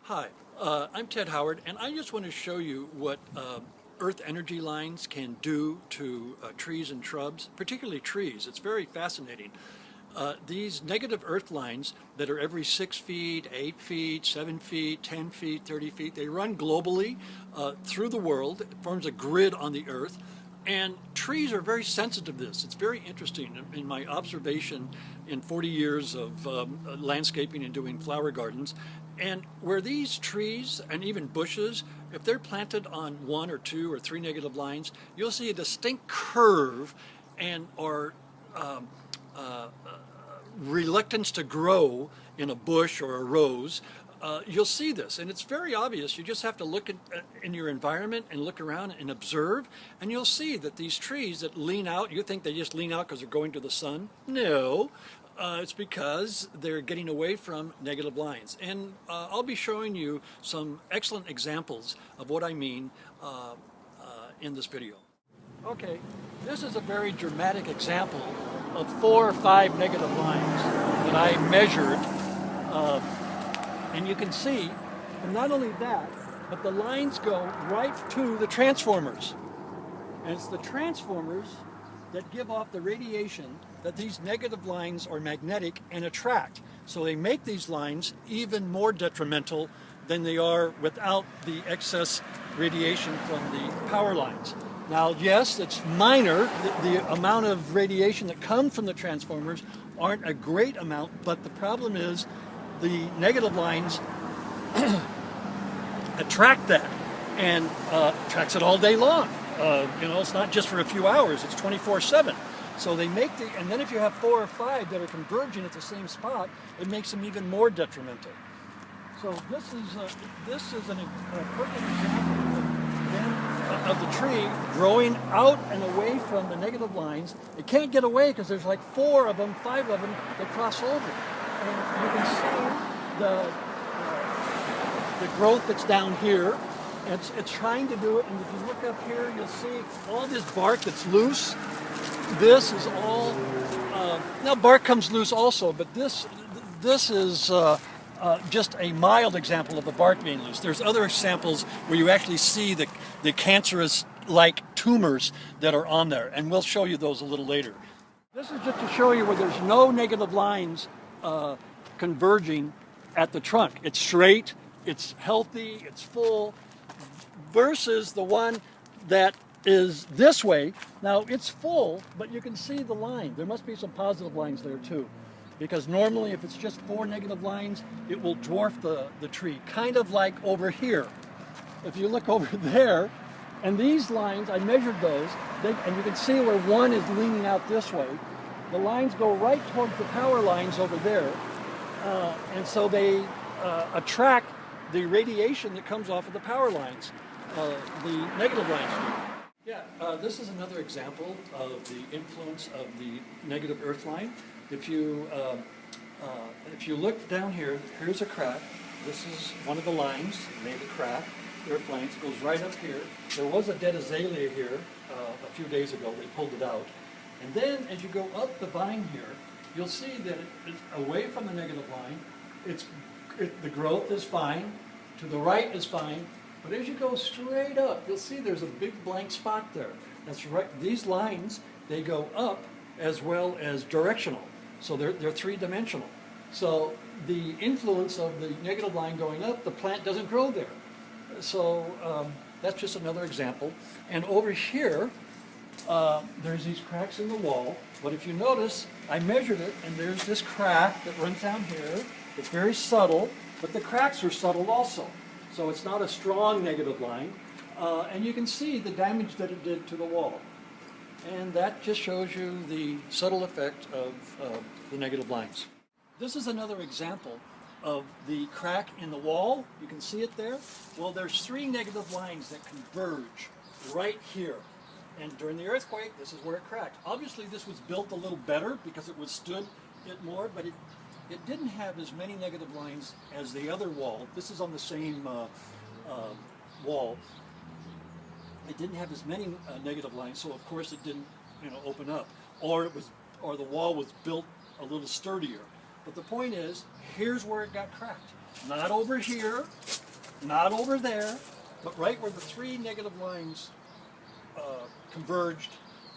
Hi, I'm Ted Howard, and I just want to show you what earth energy lines can do to trees and shrubs, particularly trees. It's very fascinating. These negative earth lines that are every 6 feet, 8 feet, 7 feet, 10 feet, 30 feet, they run globally through the world. It forms a grid on the earth. And trees are very sensitive to this. It's very interesting in my observation in 40 years of landscaping and doing flower gardens. And where these trees and even bushes, if they're planted on 1 or 2 or 3 negative lines, you'll see a distinct curve and or reluctance to grow in a bush or a rose. You'll see this, and it's very obvious. You just have to look in your environment and look around and observe, and you'll see that these trees that lean out, you think they just lean out because they're going to the sun. No, it's because they're getting away from negative lines. And I'll be showing you some excellent examples of what I mean in this video. Okay, this is a very dramatic example of 4 or 5 negative lines that I measured. And you can see, and not only that, but the lines go right to the transformers. And it's the transformers that give off the radiation that these negative lines are magnetic and attract. So they make these lines even more detrimental than they are without the excess radiation from the power lines. Now, yes, it's minor. The amount of radiation that comes from the transformers aren't a great amount, but the problem is the negative lines attract that and attracts it all day long. It's not just for a few hours, it's 24/7. So they make and then if you have 4 or 5 that are converging at the same spot, it makes them even more detrimental. So this is a perfect example of the tree growing out and away from the negative lines. It can't get away because there's like 4 of them, 5 of them that cross over. And you can see the growth that's down here. It's trying to do it, and if you look up here, you'll see all this bark that's loose. This is all, now bark comes loose also, but this is just a mild example of the bark being loose. There's other examples where you actually see the cancerous-like tumors that are on there, and we'll show you those a little later. This is just to show you where there's no negative lines converging at the trunk. It's straight, it's healthy, it's full, versus the one that is this way. Now it's full, but you can see the line. There must be some positive lines there too, because normally if it's just 4 negative lines, it will dwarf the tree, kind of like over here. If you look over there, and these lines, I measured those, and you can see where one is leaning out this way. The lines go right towards the power lines over there, and so they attract the radiation that comes off of the power lines, the negative lines do. Yeah, this is another example of the influence of the negative earth line. If you look down here, here's a crack. This is one of the lines, made a crack, earth lines. It goes right up here. There was a dead azalea here a few days ago. They pulled it out. And then as you go up the vine here, you'll see that it's away from the negative line. The growth is fine. To the right is fine. But as you go straight up, you'll see there's a big blank spot there. That's right. These lines, they go up as well as directional. So they're 3-dimensional. So the influence of the negative line going up, the plant doesn't grow there. So that's just another example. And over here, there's these cracks in the wall. But if you notice, I measured it, and there's this crack that runs down here. It's very subtle, but the cracks are subtle also. So it's not a strong negative line. And you can see the damage that it did to the wall. And that just shows you the subtle effect of the negative lines. This is another example of the crack in the wall. You can see it there. Well, there's 3 negative lines that converge right here. And during the earthquake, this is where it cracked. Obviously, this was built a little better because it withstood it more, but it didn't have as many negative lines as the other wall. This is on the same wall. It didn't have as many negative lines, so of course it didn't, open up, or the wall was built a little sturdier. But the point is, here's where it got cracked. Not over here, not over there, but right where the three negative lines converged,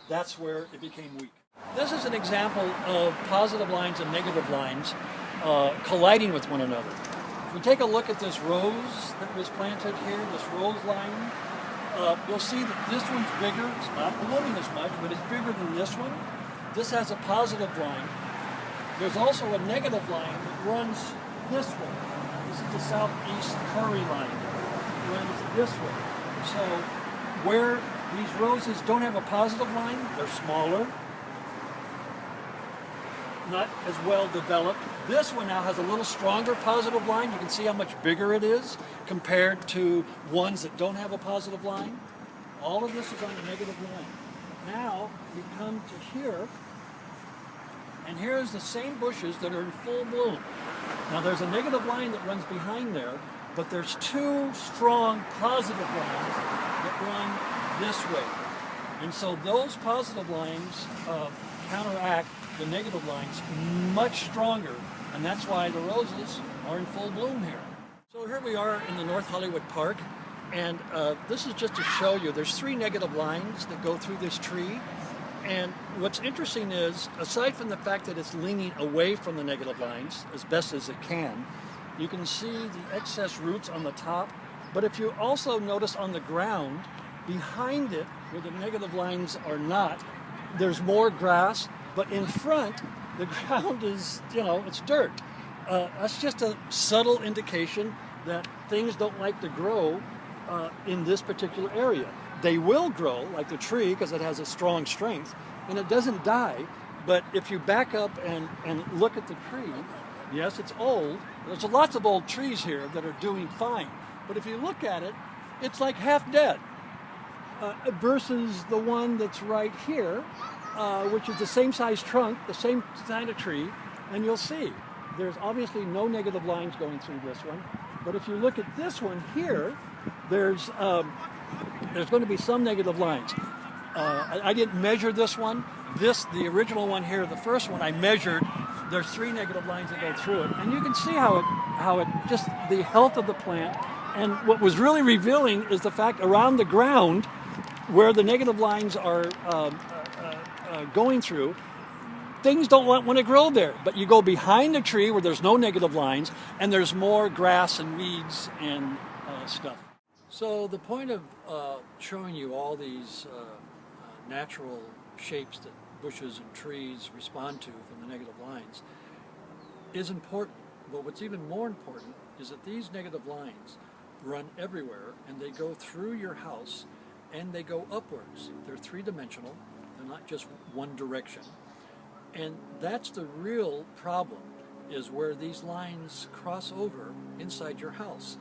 that's where it became weak. This is an example of positive lines and negative lines colliding with one another. If we take a look at this rose that was planted here, this rose line, you'll see that this one's bigger. It's not blooming as much, but it's bigger than this one. This has a positive line. There's also a negative line that runs this way. This is the southeast Curry line. It runs this way. So where these roses don't have a positive line, they're smaller, not as well developed. This one now has a little stronger positive line. You can see how much bigger it is compared to ones that don't have a positive line. All of this is on a negative line. Now we come to here, and here's the same bushes that are in full bloom. Now there's a negative line that runs behind there, but there's two strong positive lines that run this way. And so those positive lines counteract the negative lines much stronger, and that's why the roses are in full bloom here. So here we are in the North Hollywood Park, and this is just to show you there's three negative lines that go through this tree. And what's interesting is, aside from the fact that it's leaning away from the negative lines as best as it can, you can see the excess roots on the top. But if you also notice on the ground, behind it, where the negative lines are not, there's more grass. But in front, the ground is, it's dirt. That's just a subtle indication that things don't like to grow in this particular area. They will grow, like the tree, because it has a strong strength, and it doesn't die. But if you back up and look at the tree, yes, it's old. There's lots of old trees here that are doing fine. But if you look at it, it's like half dead versus the one that's right here, which is the same size trunk, the same kind of tree, and you'll see there's obviously no negative lines going through this one. But if you look at this one here, there's going to be some negative lines. I didn't measure this one. The original one here, the first one I measured, there's three negative lines that go through it. And you can see how it just the health of the plant. And what was really revealing is the fact around the ground where the negative lines are going through, things don't want to grow there. But you go behind the tree where there's no negative lines, and there's more grass and weeds and stuff. So the point of showing you all these natural shapes that bushes and trees respond to from the negative lines is important. But what's even more important is that these negative lines run everywhere, and they go through your house, and they go upwards. They're three-dimensional. They're not just one direction. And that's the real problem, is where these lines cross over inside your house.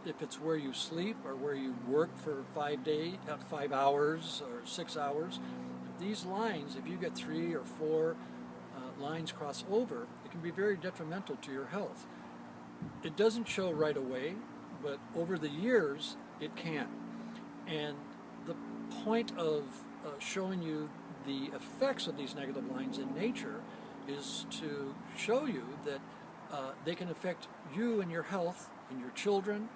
If it's where you sleep or where you work for 5 hours or 6 hours, these lines, if you get 3 or 4 lines cross over, it can be very detrimental to your health. It doesn't show right away, but over the years it can. And the point of showing you the effects of these negative lines in nature is to show you that they can affect you and your health and your children,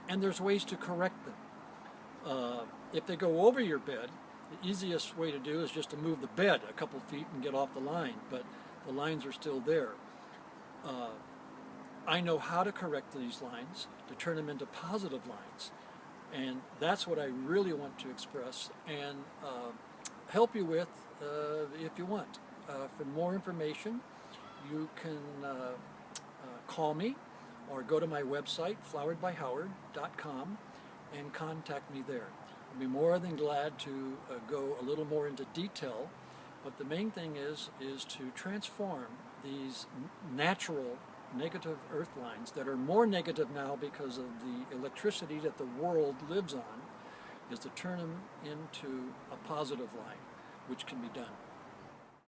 and there's ways to correct them. If they go over your bed, the easiest way to do is just to move the bed a couple feet and get off the line, but the lines are still there. I know how to correct these lines, to turn them into positive lines, and that's what I really want to express and help you with if you want. For more information, you can call me or go to my website, floweredbyhoward.com, and contact me there. I'll be more than glad to go a little more into detail, but the main thing is to transform these natural negative earth lines that are more negative now because of the electricity that the world lives on, is to turn them into a positive line, which can be done.